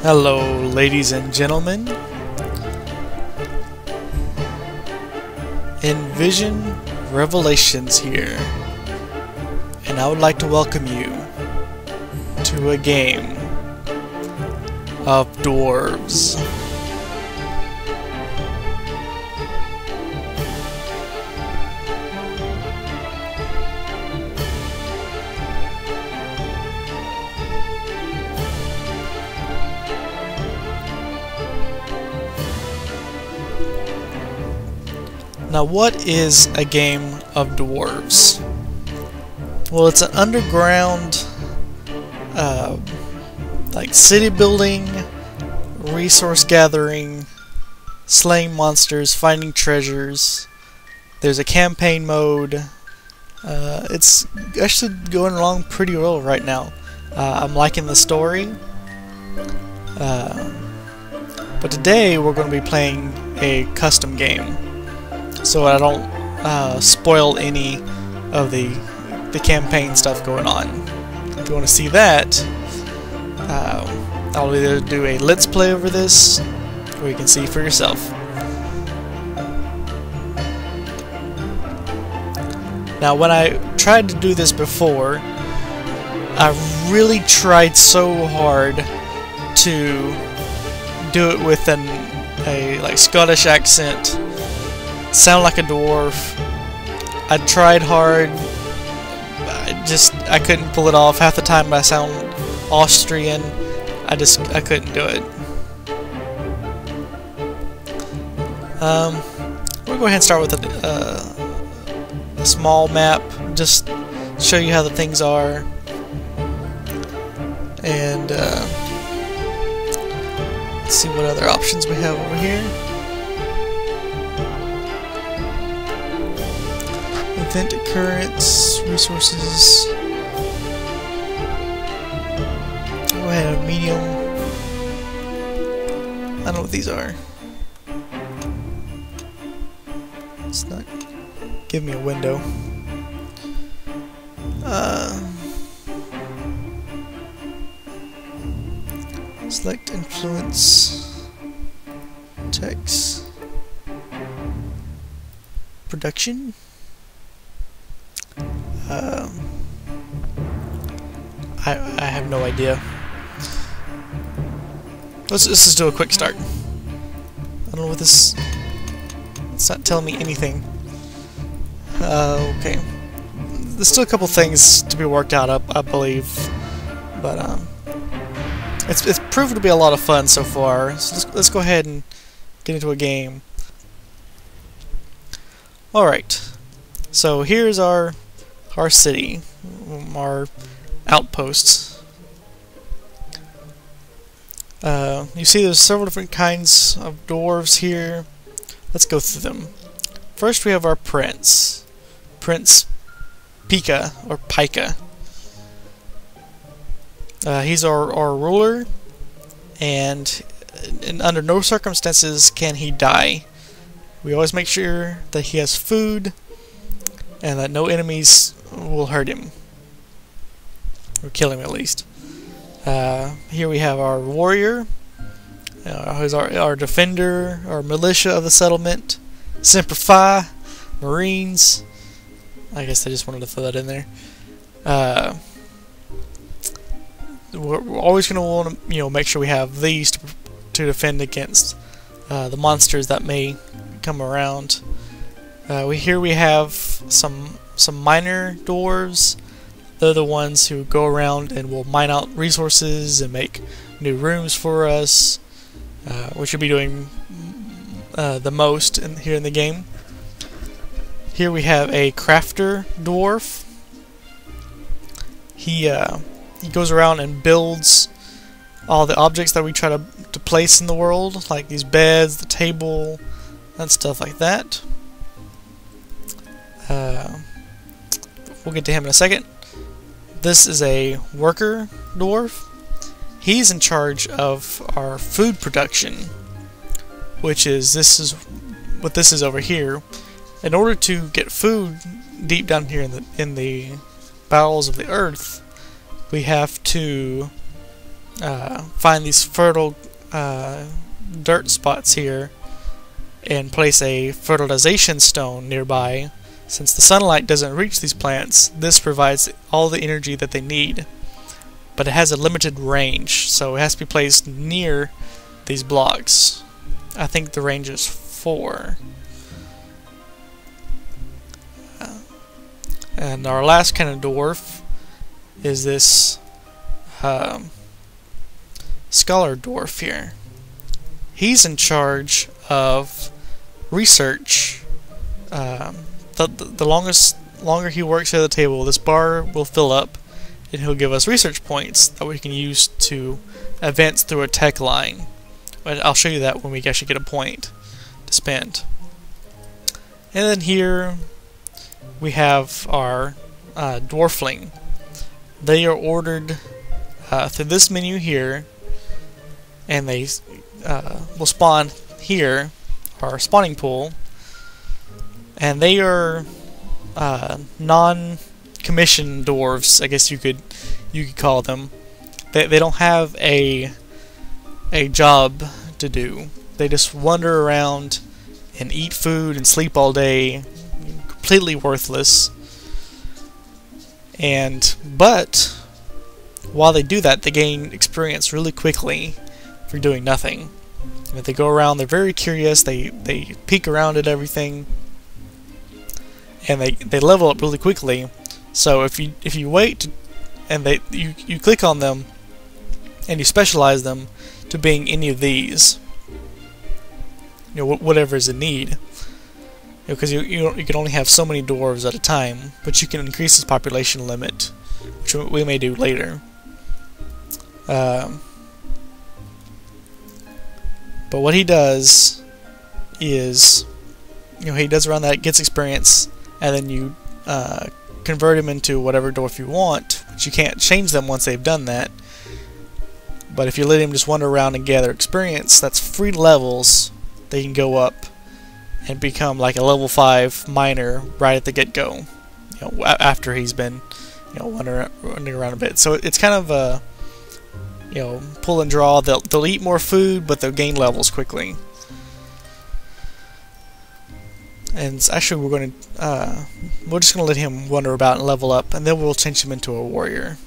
Hello, ladies and gentlemen. Envizion Revelations here, and I would like to welcome you to a game of Dwarves. Now, what is a game of Dwarves? Well, it's an underground, like city building, resource gathering, slaying monsters, finding treasures. There's a campaign mode. It's actually going along pretty well right now. I'm liking the story. But today we're going to be playing a custom game, so I don't spoil any of the campaign stuff going on. If you want to see that, I'll either do a let's play over this, or you can see for yourself. Now, when I tried to do this before, I really tried so hard to do it with a like Scottish accent, sound like a dwarf. I tried hard. I couldn't pull it off. Half the time I sound Austrian. I couldn't do it. We'll go ahead and start with a small map, just show you how the things are, and let's see what other options we have over here. Event occurrence, resources. Go ahead and medium. I don't know what these are. It's not give me a window. Select influence, text, production. I have no idea. Let's just do a quick start. I don't know what this. It's not telling me anything. Okay. There's still a couple things to be worked out, I believe, but it's proven to be a lot of fun so far. So let's go ahead and get into a game. All right. So here's our city, our outposts. You see there's several different kinds of dwarves here. Let's go through them. First we have our Prince Pika, or Pika. He's our ruler, and under no circumstances can he die. We always make sure that he has food and that no enemies will hurt him, or kill him at least. Here we have our warrior, who's our defender, our militia of the settlement, Semper Fi, Marines. I guess I just wanted to throw that in there. We're always going to want to, make sure we have these to defend against the monsters that may come around. Here we have some minor dwarves. They're the ones who go around and will mine out resources and make new rooms for us. We should be doing the most here in the game. Here we have a crafter dwarf. He goes around and builds all the objects that we try to place in the world, like these beds, the table, and stuff like that. We'll get to him in a second. This is a worker dwarf. He's in charge of our food production, which is what this is over here. In order to get food deep down here in the bowels of the earth, we have to find these fertile dirt spots here and place a fertilization stone nearby. Since the sunlight doesn't reach these plants, this provides all the energy that they need. But it has a limited range, so it has to be placed near these blocks. I think the range is 4. And our last kind of dwarf is this scholar dwarf here. He's in charge of research. The longer he works at the table, this bar will fill up, and he'll give us research points that we can use to advance through a tech line. But I'll show you that when we actually get a point to spend. And then here we have our dwarfling. They are ordered through this menu here, and they will spawn here, our spawning pool. And they are non-commissioned dwarves, I guess you could call them. They don't have a job to do. They just wander around and eat food and sleep all day, completely worthless. But while they do that, they gain experience really quickly for doing nothing. If they go around, they're very curious. They peek around at everything, and they level up really quickly. So if you wait and you click on them and you specialize them to being any of these, whatever is in need, because you can only have so many dwarves at a time, but you can increase this population limit, which we may do later. But what he does is, he does around that, gets experience, and then you convert him into whatever dwarf you want, but you can't change them once they've done that. But if you let him just wander around and gather experience, that's 3 levels. They can go up and become like a level 5 miner right at the get-go, after he's been, wandering around a bit. So it's kind of a, pull and draw. They'll eat more food, but they'll gain levels quickly. And actually, we're just gonna let him wander about and level up, and then we'll change him into a warrior.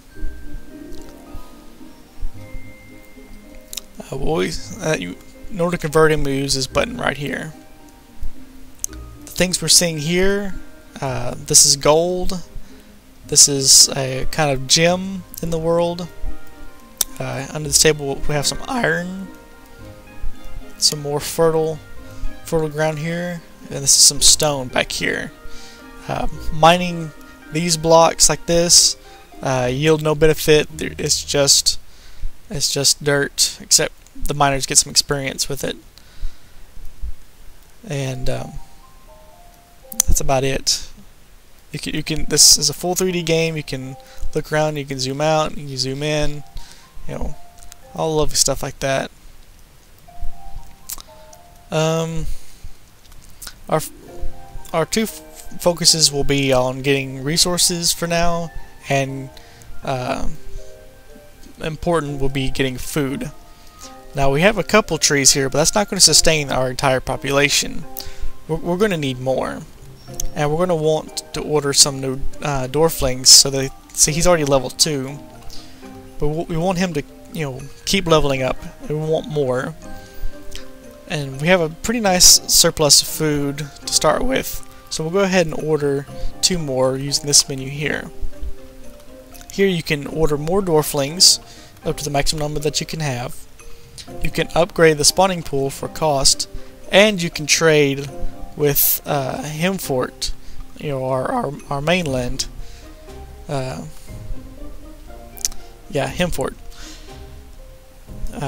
In order to convert him, we use this button right here. The things we're seeing here, this is gold. This is a kind of gem in the world. Under this table, we have some iron, some more fertile ground here, and this is some stone back here. Mining these blocks like this yield no benefit. It's just dirt, except the miners get some experience with it. And that's about it. You can. This is a full 3D game. You can look around. You can zoom out. You can zoom in. All lovely stuff like that. Our two focuses will be on getting resources for now, and important will be getting food. Now we have a couple trees here, but that's not going to sustain our entire population. We're going to need more, and we're going to want to order some new dwarflings. So they see he's already level 2, but we want him to keep leveling up, and we want more. And we have a pretty nice surplus of food to start with, so we'll go ahead and order 2 more using this menu here. Here you can order more dwarflings up to the maximum number that you can have. You can upgrade the spawning pool for cost, and you can trade with Hemfort, our mainland. Hemfort.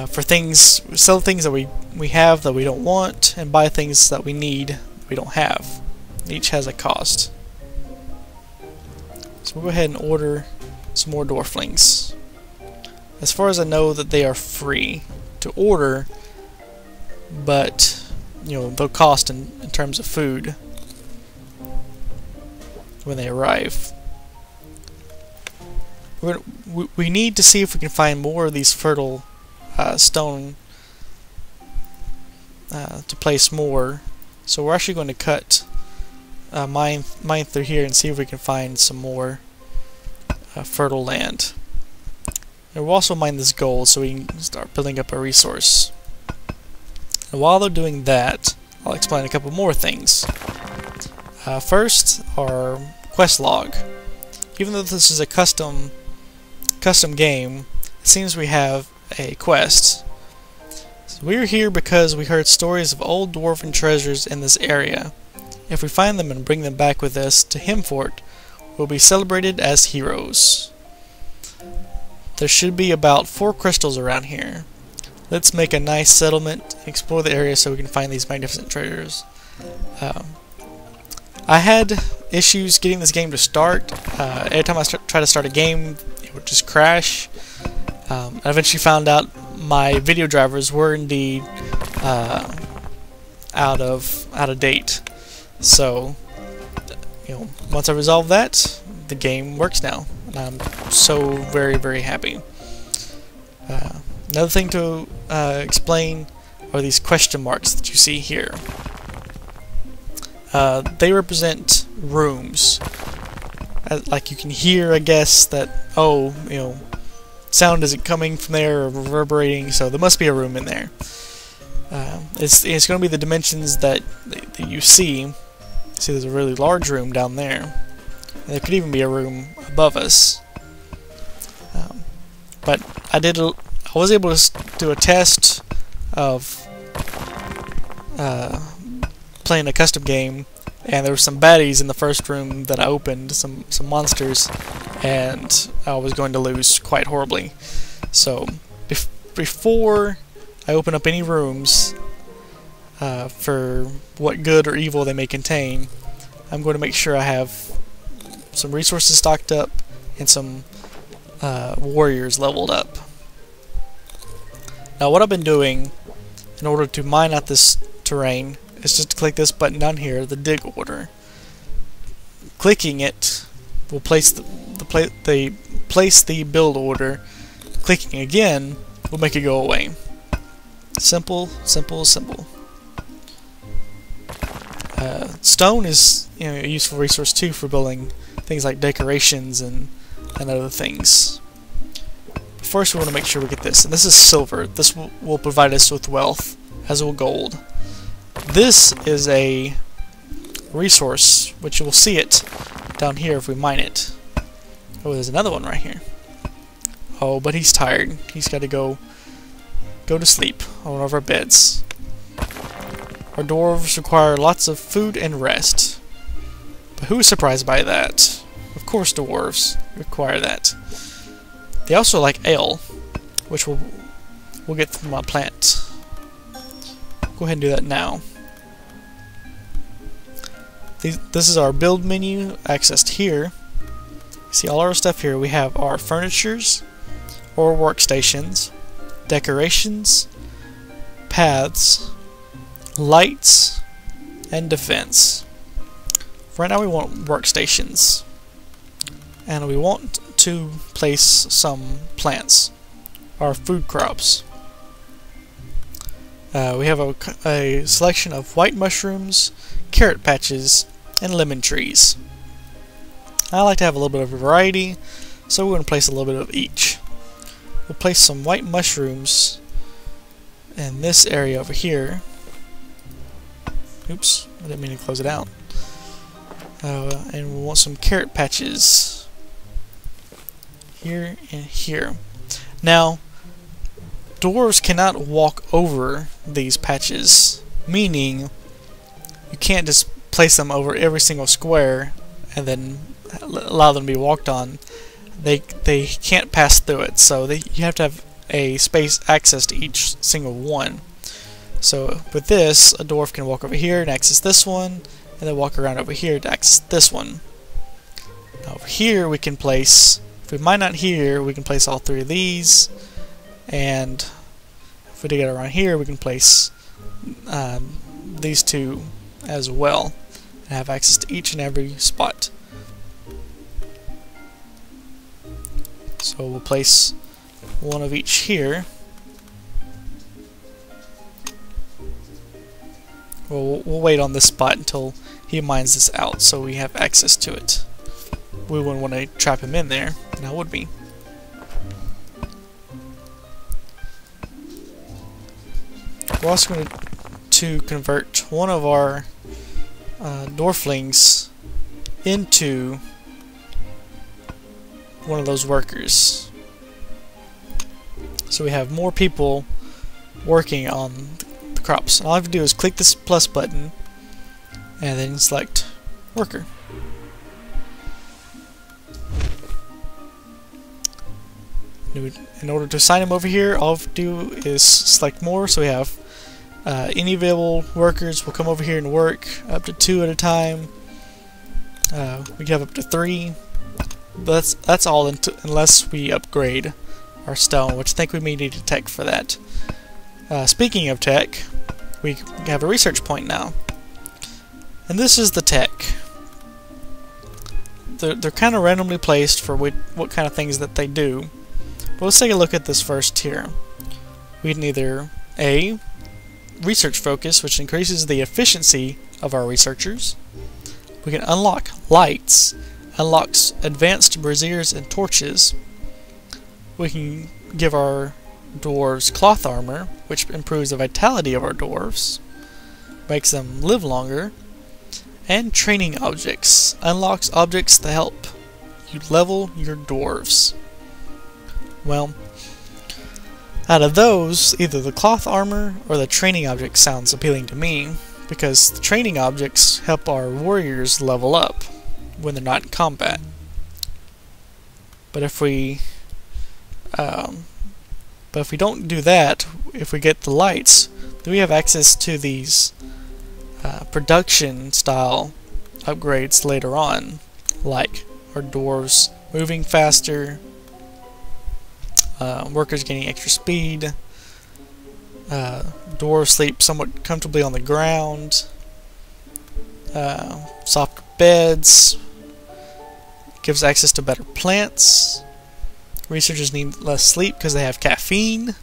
For things, sell things that we have that we don't want, and buy things that we need we don't have. Each has a cost. So we'll go ahead and order some more dwarflings. As far as I know, that they are free to order, but they'll cost in terms of food when they arrive. we need to see if we can find more of these fertile stone to place more. So we're actually going to cut mine through here and see if we can find some more fertile land. And we'll also mine this gold so we can start building up a resource. And while they're doing that, I'll explain a couple more things. First, our quest log. Even though this is a custom game, it seems we have a quest. So we're here because we heard stories of old dwarven treasures in this area. If we find them and bring them back with us to Himfort, we'll be celebrated as heroes. There should be about 4 crystals around here. Let's make a nice settlement and explore the area so we can find these magnificent treasures. I had issues getting this game to start. Every time I try to start a game, it would just crash. I eventually found out my video drivers were indeed out of date. So, once I resolved that, the game works now, and I'm so very, very happy. Another thing to explain are these question marks that you see here. They represent rooms. Like you can hear, I guess, that, sound isn't coming from there or reverberating, so there must be a room in there. It's going to be the dimensions that you see. See, there's a really large room down there. And there could even be a room above us. But I was able to do a test of playing a custom game, and there were some baddies in the first room that I opened, some monsters, and I was going to lose quite horribly. So before I open up any rooms for what good or evil they may contain, I'm going to make sure I have some resources stocked up and some warriors leveled up. Now what I've been doing in order to mine out this terrain is just to click this button down here, the dig order. Clicking it will place the build order. Clicking again will make it go away. Simple, simple, simple. Stone is a useful resource too for building things like decorations and other things. But first we want to make sure we get this, and this is silver. This will provide us with wealth, as will gold. This is a resource, which you will see it down here if we mine it. Oh, there's another one right here. Oh, but he's tired. He's got to go to sleep on one of our beds. Our dwarves require lots of food and rest. But who is surprised by that? Of course dwarves require that. They also like ale, which we'll get from a plant. Go ahead and do that now. This is our build menu accessed here. You see all our stuff here. We have our furnitures or workstations, decorations, paths, lights, and defense. Right now we want workstations, and we want to place some plants, our food crops. We have a selection of white mushrooms, carrot patches, and lemon trees. I like to have a little bit of variety, so we're going to place a little bit of each. We'll place some white mushrooms in this area over here. Oops, I didn't mean to close it out. And we want some carrot patches here and here. Now, dwarves cannot walk over these patches, meaning you can't just place them over every single square and then allow them to be walked on. They can't pass through it, so you have to have a space access to each single one. So with this, a dwarf can walk over here and access this one, and then walk around over here to access this one. Now over here we can place, if we mine out here, we can place all 3 of these, and if we dig it around here, we can place these 2 as well, and have access to each and every spot. So we'll place one of each here. We'll wait on this spot until he mines this out so we have access to it. We wouldn't want to trap him in there, now would we? We're also going to convert one of our dwarflings into one of those workers. So we have more people working on the crops. All I have to do is click this plus button and then select worker. In order to assign him over here, all I have to do is select more, so we have any available workers will come over here and work up to 2 at a time. We can have up to 3. But that's all unless we upgrade our stone, which I think we may need a tech for that. Speaking of tech, we have a research point now. And this is the tech. They're kind of randomly placed for what kind of things that they do. But let's take a look at this first here. We can either A, research focus, which increases the efficiency of our researchers. We can unlock lights, unlocks advanced braziers and torches. We can give our dwarves cloth armor, which improves the vitality of our dwarves, makes them live longer. And training objects, unlocks objects that help you level your dwarves. Well, out of those, either the cloth armor or the training object sounds appealing to me, because the training objects help our warriors level up when they're not in combat. But if we don't do that, if we get the lights, then we have access to these production style upgrades later on, like our dwarves moving faster, workers gaining extra speed, dwarves sleep somewhat comfortably on the ground, soft beds, gives access to better plants, researchers need less sleep because they have caffeine.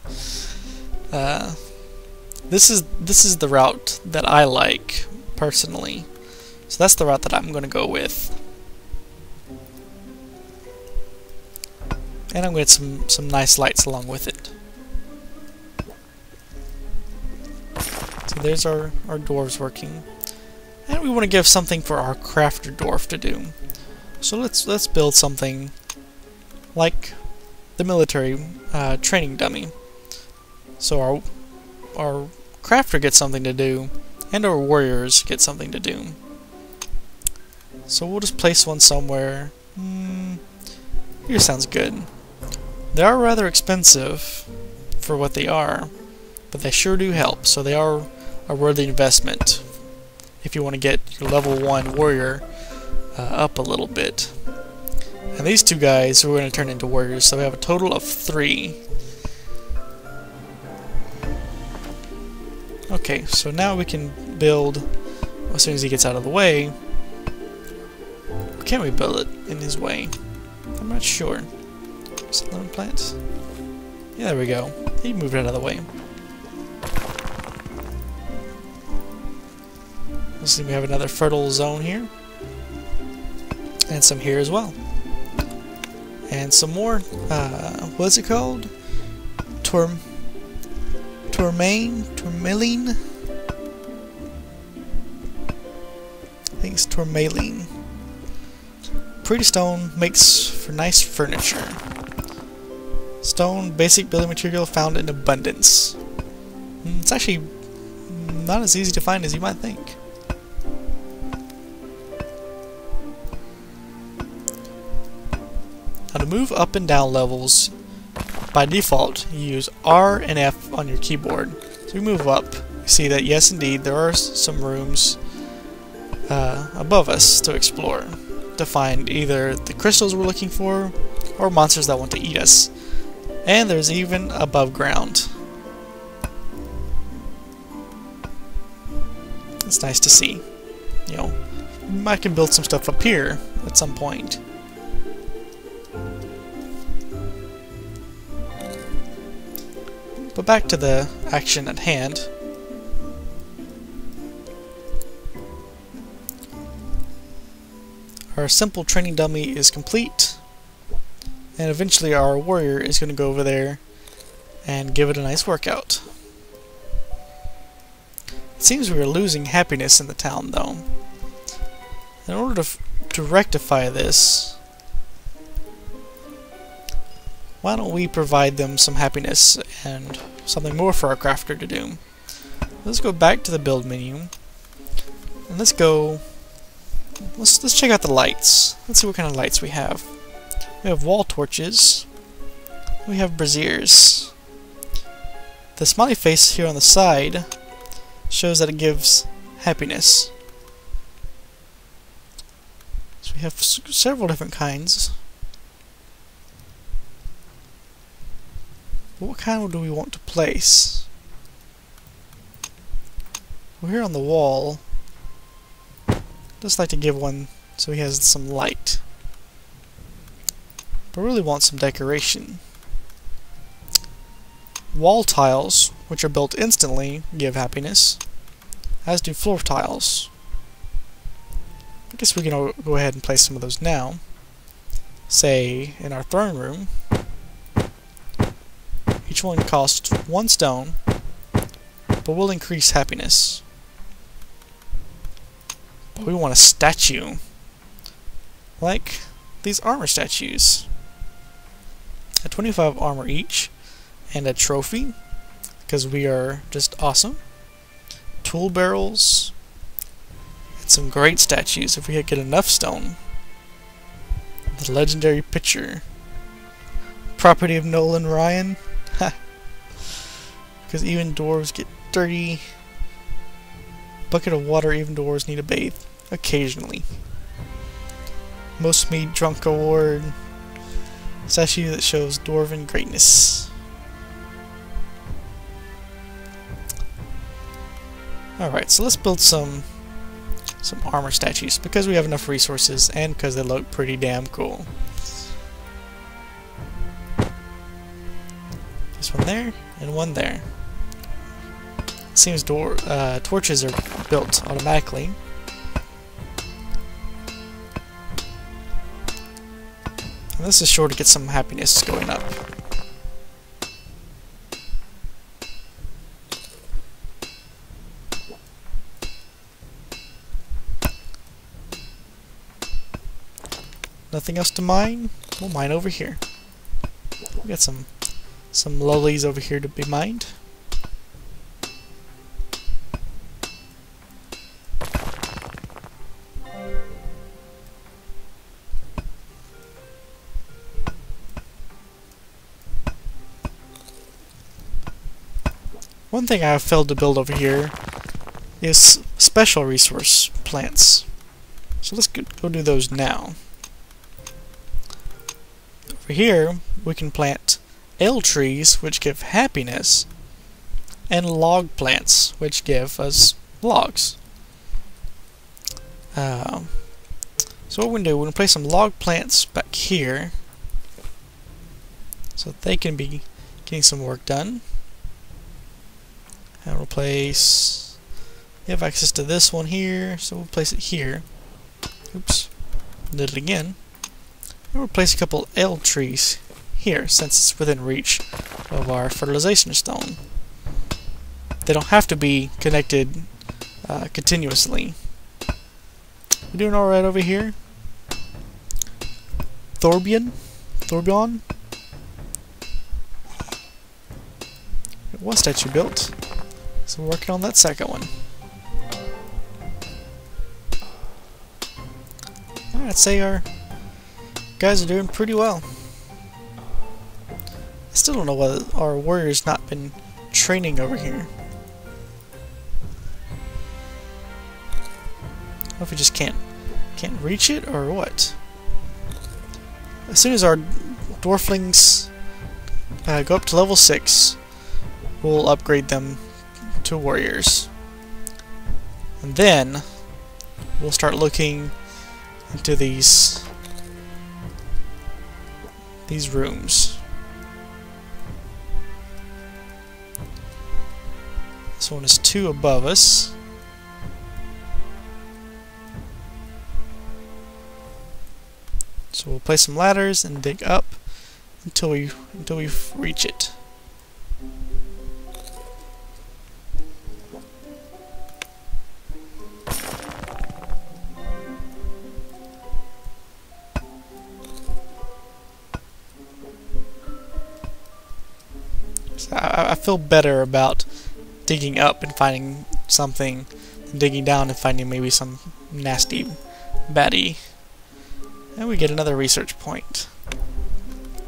This is the route that I like personally, so that's the route that I'm going to go with. And I'm going to get some nice lights along with it. So there's our dwarves working. And we want to give something for our crafter dwarf to do. So let's build something like the military training dummy. So our crafter gets something to do, and our warriors get something to do. So we'll just place one somewhere. Here sounds good. They are rather expensive for what they are, but they sure do help, so they are a worthy investment if you want to get your level 1 warrior up a little bit. And these two guys we're going to turn into warriors, so we have a total of 3. Okay, so now we can build as soon as he gets out of the way. Or can we build it in his way? I'm not sure. Lemon plants? Yeah, there we go. He moved out of the way. Let's see, we have another fertile zone here. And some here as well. And some more, what's it called? Tourmaline? I think it's tourmaline. Pretty stone makes for nice furniture. Stone, basic building material found in abundance. It's actually not as easy to find as you might think. Now to move up and down levels, by default you use R and F on your keyboard. So we move up, you see that yes indeed there are some rooms above us to explore, to find either the crystals we're looking for or monsters that want to eat us. And there's even above ground. It's nice to see. You know, I can build some stuff up here at some point. back to the action at hand. Our simple training dummy is complete, and eventually our warrior is going to go over there and give it a nice workout. It seems we are losing happiness in the town, though. In order to rectify this, why don't we provide them some happiness and something more for our crafter to do? Let's go back to the build menu, and let's check out the lights. Let's see what kind of lights we have. We have wall torches. We have braziers. The smiley face here on the side shows that it gives happiness. So we have several different kinds. But what kind do we want to place? Well, here on the wall, just like to give one so he has some light. But really want some decoration. Wall tiles, which are built instantly, give happiness, as do floor tiles. I guess we can go ahead and place some of those now. Say, in our throne room, each one costs 1 stone, but will increase happiness. But we want a statue, like these armor statues. At 25 armor each, and a trophy, because we are just awesome. Tool barrels, and some great statues if we get enough stone. The legendary pitcher, property of Nolan Ryan, because even dwarves get dirty. Bucket of water, even dwarves need a bathe occasionally. Most mead drunk award, statue that shows dwarven greatness. Alright, so let's build some armor statues, because we have enough resources and because they look pretty damn cool. This one there, and one there. It seems torches are built automatically. And this is sure to get some happiness going up. Nothing else to mine? We'll mine over here. We got some lollies over here to be mined. One thing I have failed to build over here is special resource plants. So let's go do those now. Over here, we can plant ale trees, which give happiness, and log plants, which give us logs. So what we're going to do, we're going to place some log plants back here, so that they can be getting some work done. And we'll place... We have access to this one here, so we'll place it here. Oops, did it again. And we'll place a couple ale trees here, since it's within reach of our fertilization stone. They don't have to be connected continuously. We're doing alright over here. Thorbion? One statue built, so we're working on that second one. I'd say our guys are doing pretty well. I still don't know whether our warrior's not been training over here. I don't know if we just can't reach it or what. As soon as our dwarflings go up to level 6, we'll upgrade them to warriors. And then we'll start looking into these rooms. This one is 2 above us. So we'll place some ladders and dig up until we reach it. So I feel better about digging up and finding something than digging down and finding maybe some nasty baddie. And we get another research point.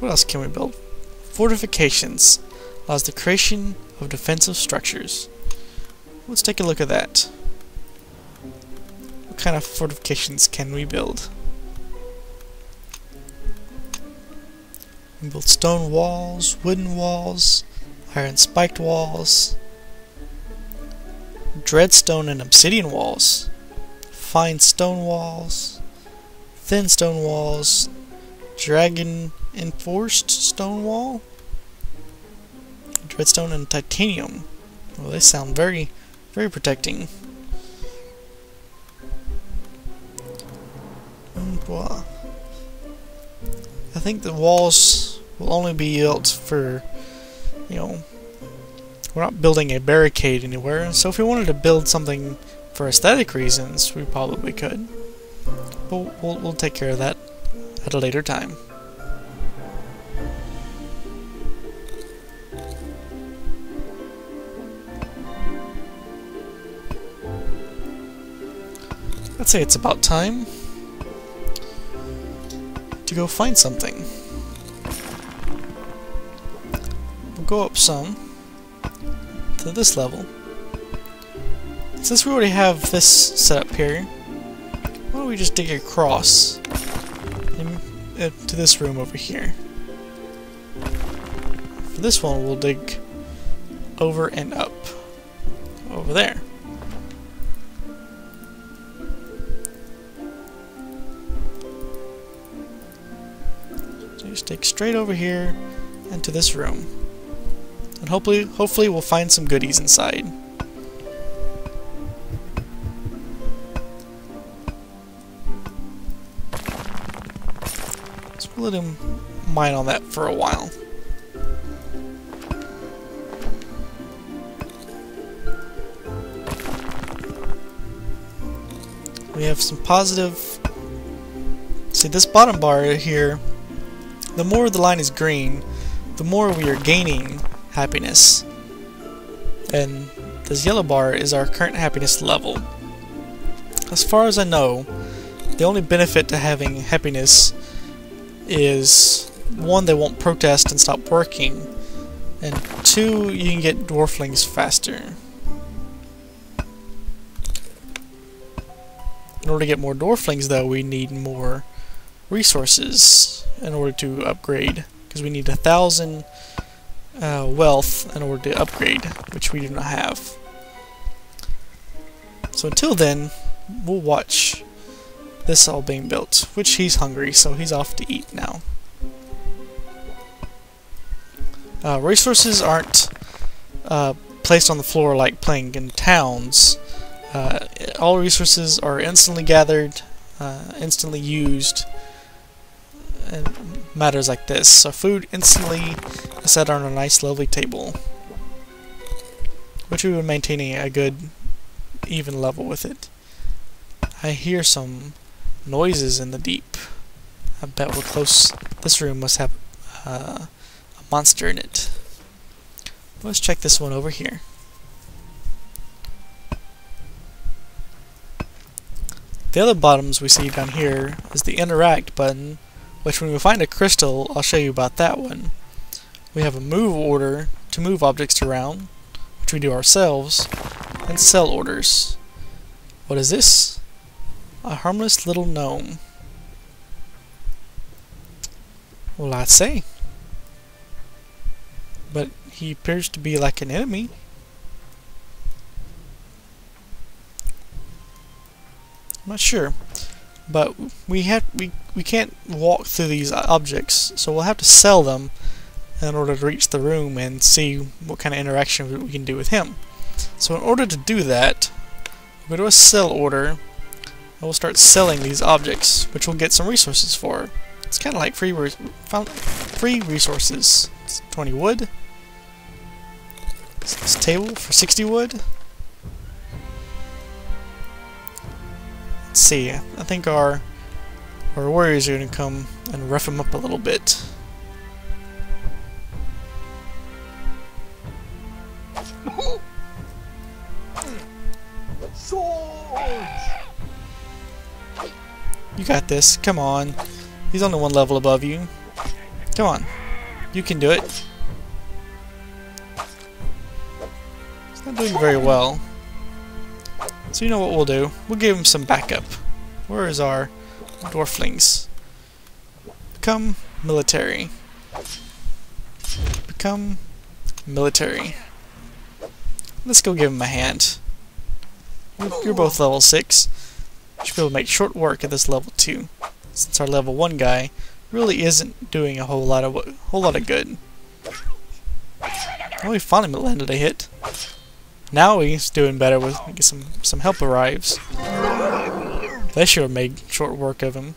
What else can we build? Fortifications allows the creation of defensive structures. Let's take a look at that. What kind of fortifications can we build? We can build stone walls, wooden walls, iron spiked walls, dreadstone and obsidian walls, fine stone walls, thin stone walls, dragon enforced stone wall, dreadstone and titanium. Well, they sound very, very protecting. Well, I think the walls will only be built for, you know, we're not building a barricade anywhere, so if we wanted to build something for aesthetic reasons, we probably could. But we'll take care of that at a later time. Let's say it's about time to go find something. We'll go up some to this level. Since we already have this set up here, why don't we just dig across to this room over here. For this one, we'll dig over and up over there. So just dig straight over here into this room, and hopefully we'll find some goodies inside. Let him mine on that for a while. We have some positive. See, this bottom bar here, the more the line is green, the more we are gaining happiness. And this yellow bar is our current happiness level. As far as I know, the only benefit to having happiness is 1, they won't protest and stop working, and 2, you can get dwarflings faster. In order to get more dwarflings, though, we need more resources in order to upgrade, because we need 1,000 wealth in order to upgrade, which we do not have. So until then, we'll watch this all being built, which he's hungry, so he's off to eat now. Resources aren't placed on the floor like playing in towns. All resources are instantly gathered, instantly used, and matters like this. So food instantly is set on a nice lovely table, which we would maintain a good even level with it. I hear some noises in the deep. I bet we're close. This room must have a monster in it. Let's check this one over here. The other bottoms we see down here is the interact button, which when we find a crystal, I'll show you about that one. We have a move order to move objects around, which we do ourselves, and sell orders. What is this? A harmless little gnome. Well, I'd say. But he appears to be like an enemy. I'm not sure. But we can't walk through these objects, so we'll have to sell them in order to reach the room and see what kind of interaction we can do with him. So in order to do that, we'll go to a sell order, and we'll start selling these objects, which we'll get some resources for. It's kind of like free resources. It's 20 wood. This table for 60 wood. Let's see, I think our warriors are going to come and rough them up a little bit. You got this, come on. He's only one level above you. Come on, you can do it. He's not doing very well. So you know what we'll do? We'll give him some backup. Where is our dwarflings? Become military. Become military. Let's go give him a hand. You're both level 6. Should be able to make short work at this level 2. Since our level 1 guy really isn't doing a whole lot of good. Oh, he finally landed a hit. Now he's doing better with some help arrives. They sure made short work of him.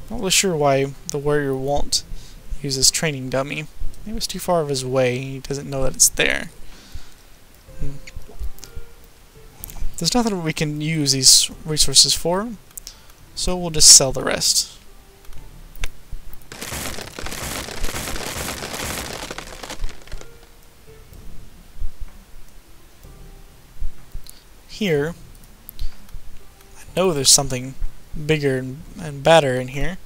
Not really sure why the warrior won't use his training dummy. It was too far of his way. He doesn't know that it's there. There's nothing we can use these resources for, so we'll just sell the rest. Here, I know there's something bigger and badder in here.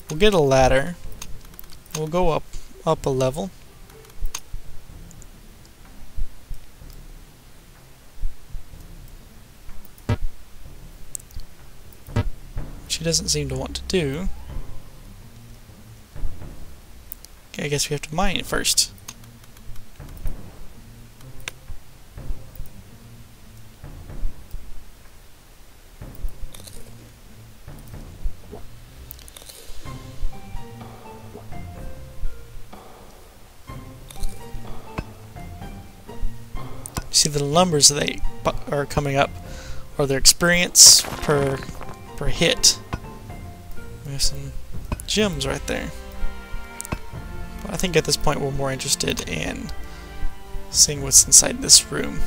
We'll get a ladder. We'll go up a level. She doesn't seem to want to do. Okay, I guess we have to mine it first. See the numbers that they are coming up, or their experience per hit. We have some gems right there. But I think at this point we're more interested in seeing what's inside this room.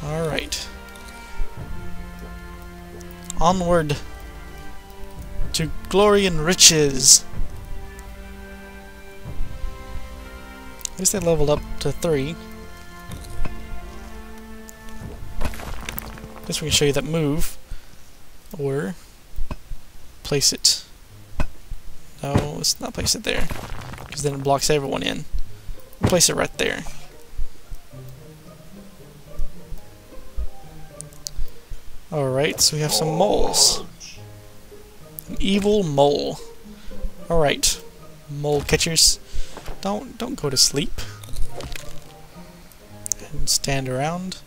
Alright. Onward to glory and riches. At least they leveled up to 3. Guess we can show you that move. Or place it. No, let's not place it there, because then it blocks everyone in. We'll place it right there. Alright, so we have some moles. An evil mole. Alright, mole catchers. Don't go to sleep. And stand around.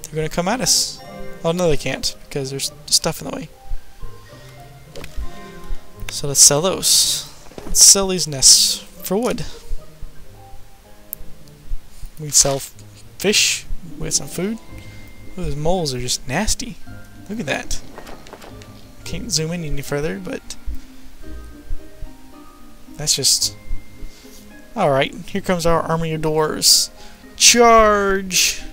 They're gonna come at us. Oh no, they can't, because there's stuff in the way. So let's sell those. Let's sell these nests for wood. We can sell fish with some food. Oh, those moles are just nasty. Look at that. Can't zoom in any further, but that's just... Alright, here comes our army of dwarves. Charge!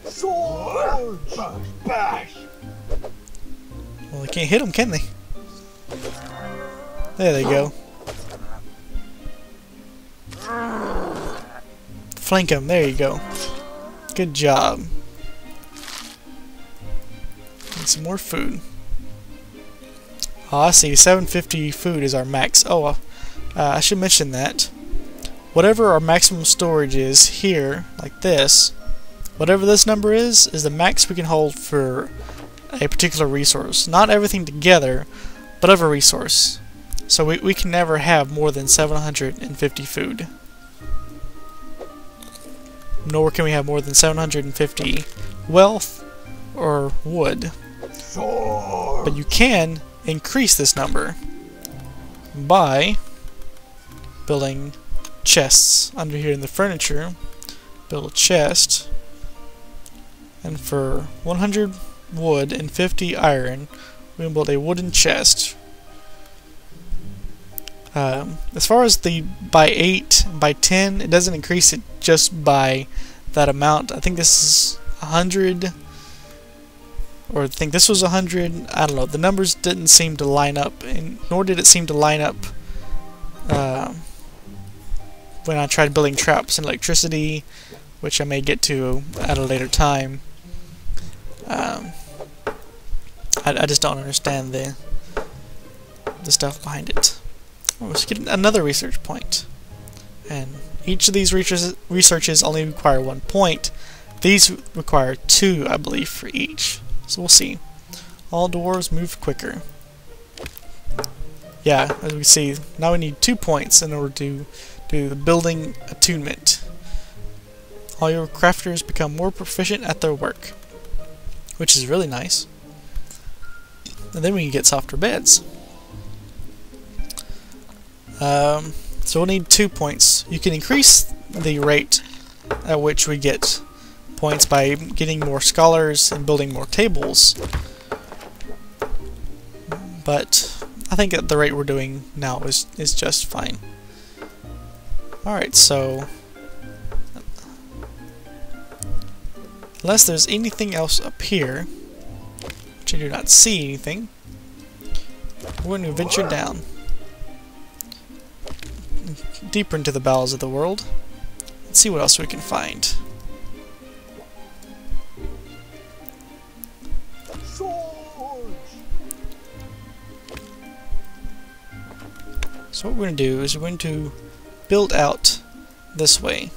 Sword! Bash! Well, they can't hit them, can they? There they go. Flank them, there you go. Good job. Need some more food. Oh, I see. 750 food is our max. Oh, I should mention that. Whatever our maximum storage is here, like this, whatever this number is the max we can hold for a particular resource. Not everything together, but of a resource. So we can never have more than 750 food. nor can we have more than 750 wealth or wood. Sword. But you can increase this number by building chests. Under here in the furniture, build a chest, and for 100 wood and 50 iron, we can build a wooden chest. As far as the by 8, by 10, it doesn't increase it just by that amount. I think this is 100, or I think this was 100. I don't know. The numbers didn't seem to line up, and nor did it seem to line up when I tried building traps and electricity, which I may get to at a later time. I just don't understand the stuff behind it. Let's get another research point. And each of these researches only require 1 point. These require 2, I believe, for each. So we'll see. All dwarves move quicker. Yeah, as we see, now we need 2 points in order to do the building attunement. All your crafters become more proficient at their work, which is really nice. And then we can get softer beds. So we'll need 2 points. You can increase the rate at which we get points by getting more scholars and building more tables. But I think at the rate we're doing now is just fine. Alright, so unless there's anything else up here, which I do not see anything, we're going to venture down deeper into the bowels of the world. Let's see what else we can find. Swords. So what we're going to do is we're going to build out this way.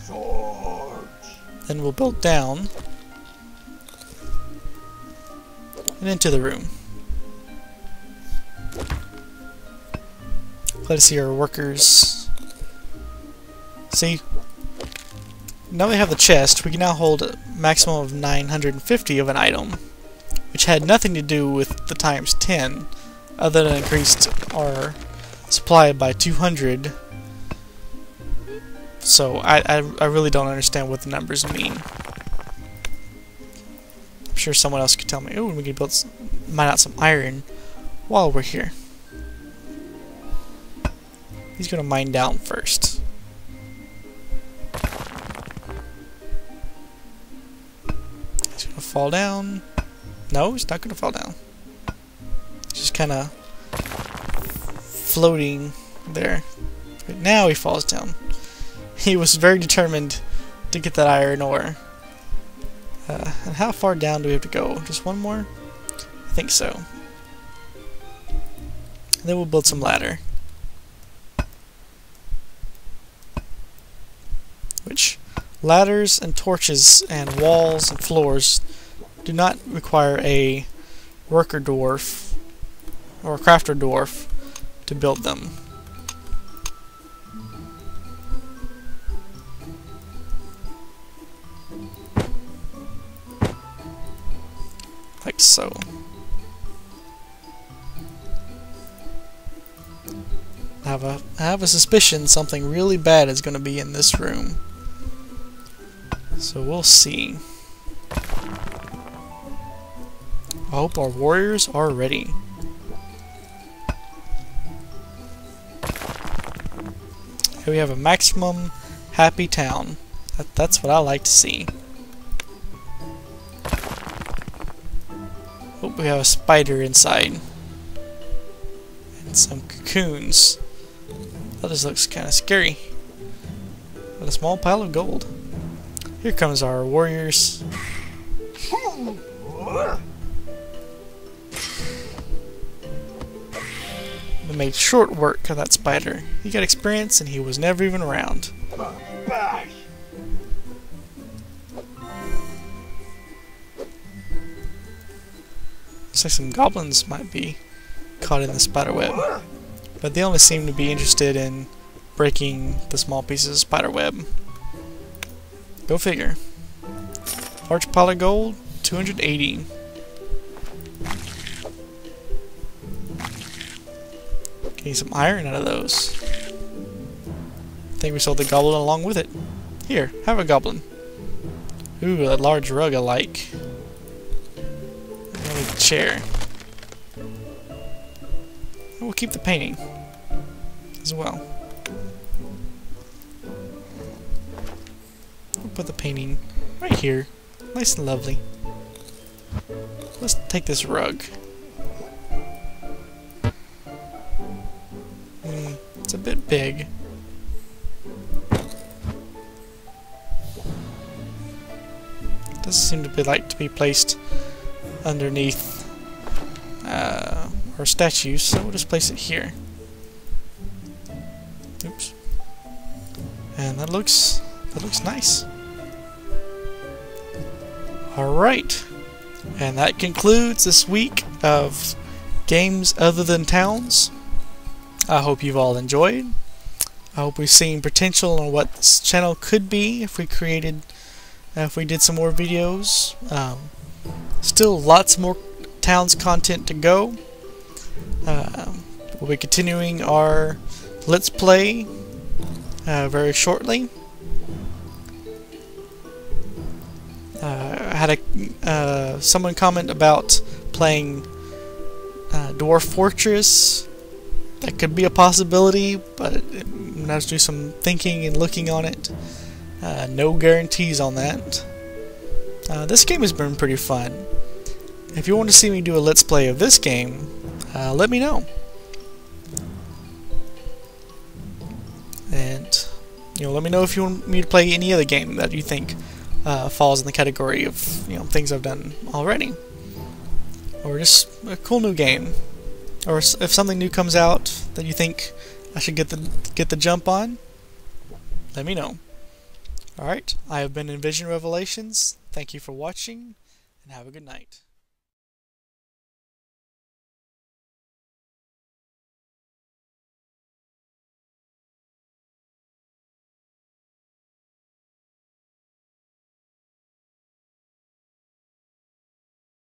Swords. Then we'll build down and into the room. Let us see our workers. See, now we have the chest, we can now hold a maximum of 950 of an item, which had nothing to do with the times 10, other than increased our supply by 200. So I really don't understand what the numbers mean. I'm sure someone else could tell me. Oh, we can mine out some iron while we're here. He's gonna mine down first. He's gonna fall down. No, he's not gonna fall down. He's just kinda floating there. But now he falls down. He was very determined to get that iron ore. And how far down do we have to go? Just one more? I think so. And then we'll build some ladder. Which ladders and torches and walls and floors do not require a worker dwarf or a crafter dwarf to build them. Like so. I have a suspicion something really bad is going to be in this room. So we'll see. I hope our warriors are ready. Here we have a maximum happy town. That's what I like to see. Oh, we have a spider inside. And some cocoons. That just looks kind of scary. But a small pile of gold. Here comes our warriors. We made short work of that spider. He got experience and he was never even around. Bash. Looks like some goblins might be caught in the spider web. But they only seem to be interested in breaking the small pieces of spider web. Go figure. Large pile of gold, 280. Getting some iron out of those. I think we sold the goblin along with it. Here, have a goblin. Ooh, that large rug I like. Another chair. We'll keep the painting as well. We'll put the painting right here. Nice and lovely. Let's take this rug. It's a bit big. Doesn't seem to be placed underneath our statues, so we'll just place it here. Oops. And that looks nice. Alright. And that concludes this week of Games Other Than Towns. I hope you've all enjoyed. I hope we've seen potential on what this channel could be if we did some more videos. Still lots more towns content to go. We'll be continuing our Let's Play very shortly. I had someone comment about playing Dwarf Fortress. That could be a possibility, but I'm gonna have to do some thinking and looking on it. No guarantees on that. This game has been pretty fun. If you want to see me do a Let's Play of this game, let me know. And let me know if you want me to play any other game that you think falls in the category of things I've done already, or just a cool new game, or if something new comes out that you think I should get the jump on. Let me know. Alright, I have been Envizion Revelations. Thank you for watching, and have a good night.